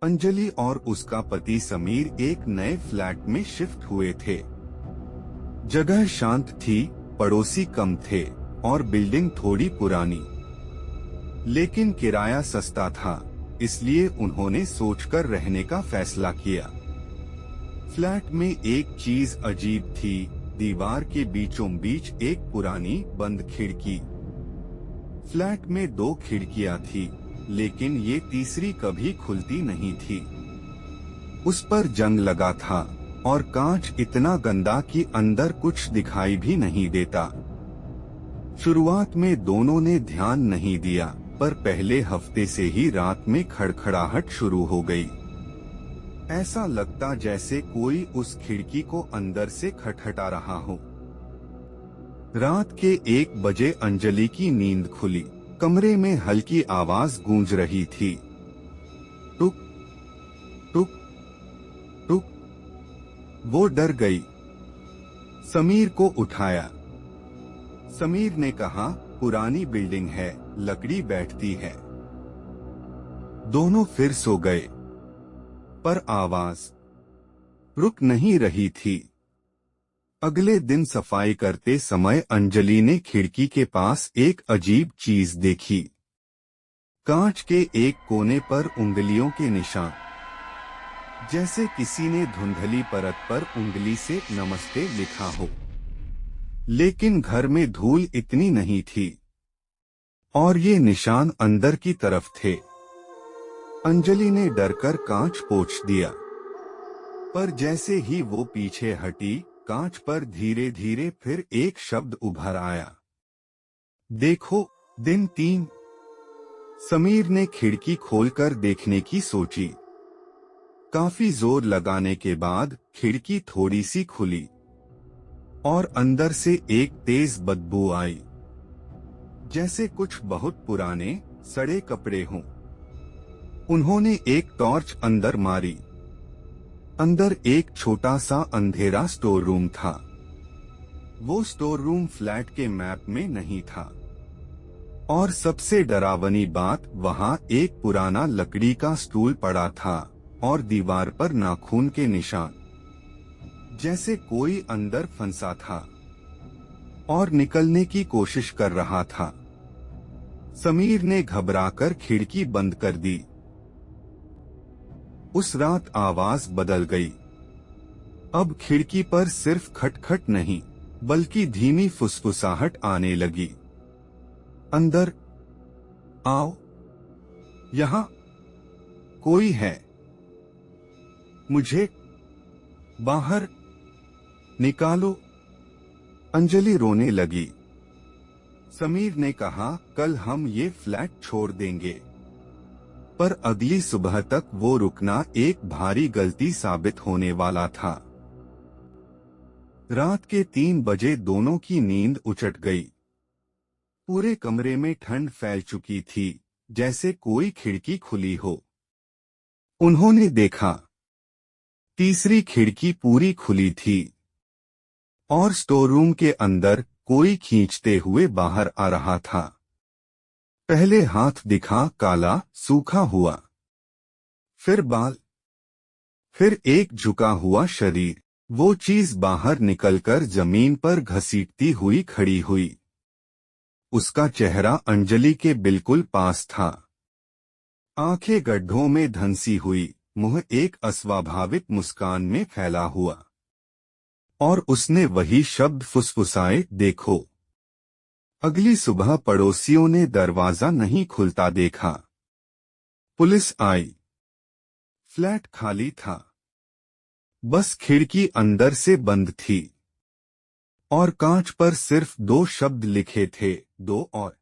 अंजलि और उसका पति समीर एक नए फ्लैट में शिफ्ट हुए थे। जगह शांत थी, पड़ोसी कम थे और बिल्डिंग थोड़ी पुरानी, लेकिन किराया सस्ता था, इसलिए उन्होंने सोचकर रहने का फैसला किया। फ्लैट में एक चीज अजीब थी, दीवार के बीचों बीच एक पुरानी बंद खिड़की। फ्लैट में 2 खिड़कियां थी, लेकिन ये तीसरी कभी खुलती नहीं थी। उस पर जंग लगा था और कांच इतना गंदा कि अंदर कुछ दिखाई भी नहीं देता। शुरुआत में दोनों ने ध्यान नहीं दिया, पर पहले हफ्ते से ही रात में खड़खड़ाहट शुरू हो गई। ऐसा लगता जैसे कोई उस खिड़की को अंदर से खटखटा रहा हो। रात के 1 बजे अंजलि की नींद खुली। कमरे में हल्की आवाज गूंज रही थी, टुक टुक टुक। वो डर गई। समीर को उठाया। समीर ने कहा, पुरानी बिल्डिंग है, लकड़ी बैठती है। दोनों फिर सो गए, पर आवाज रुक नहीं रही थी। अगले दिन सफाई करते समय अंजलि ने खिड़की के पास एक अजीब चीज देखी। कांच के एक कोने पर उंगलियों के निशान, जैसे किसी ने धुंधली परत पर उंगली से नमस्ते लिखा हो। लेकिन घर में धूल इतनी नहीं थी और ये निशान अंदर की तरफ थे। अंजलि ने डरकर कांच पोंछ दिया, पर जैसे ही वो पीछे हटी, कांच पर धीरे धीरे फिर एक शब्द उभर आया, देखो। दिन 3। समीर ने खिड़की खोलकर देखने की सोची। काफी जोर लगाने के बाद खिड़की थोड़ी सी खुली और अंदर से एक तेज बदबू आई, जैसे कुछ बहुत पुराने सड़े कपड़े हों। उन्होंने एक टॉर्च अंदर मारी। अंदर एक छोटा सा अंधेरा स्टोर रूम था। वो स्टोर रूम फ्लैट के मैप में नहीं था। और सबसे डरावनी बात, वहां एक पुराना लकड़ी का स्टूल पड़ा था और दीवार पर नाखून के निशान, जैसे कोई अंदर फंसा था और निकलने की कोशिश कर रहा था। समीर ने घबराकर खिड़की बंद कर दी। उस रात आवाज बदल गई। अब खिड़की पर सिर्फ खटखट नहीं, बल्कि धीमी फुसफुसाहट आने लगी, अंदर आओ, यहाँ कोई है, मुझे बाहर निकालो। अंजलि रोने लगी। समीर ने कहा, कल हम ये फ्लैट छोड़ देंगे। पर अगली सुबह तक वो रुकना एक भारी गलती साबित होने वाला था। रात के 3 बजे दोनों की नींद उचट गई। पूरे कमरे में ठंड फैल चुकी थी, जैसे कोई खिड़की खुली हो। उन्होंने देखा, तीसरी खिड़की पूरी खुली थी और स्टोर रूम के अंदर कोई खींचते हुए बाहर आ रहा था। पहले हाथ दिखा, काला सूखा हुआ, फिर बाल, फिर एक झुका हुआ शरीर। वो चीज बाहर निकलकर जमीन पर घसीटती हुई खड़ी हुई। उसका चेहरा अंजलि के बिल्कुल पास था। आंखें गड्ढों में धंसी हुई, मुंह एक अस्वाभाविक मुस्कान में फैला हुआ। और उसने वही शब्द फुसफुसाए, देखो। अगली सुबह पड़ोसियों ने दरवाजा नहीं खुलता देखा। पुलिस आई। फ्लैट खाली था, बस खिड़की अंदर से बंद थी और कांच पर सिर्फ 2 शब्द लिखे थे, 2 और।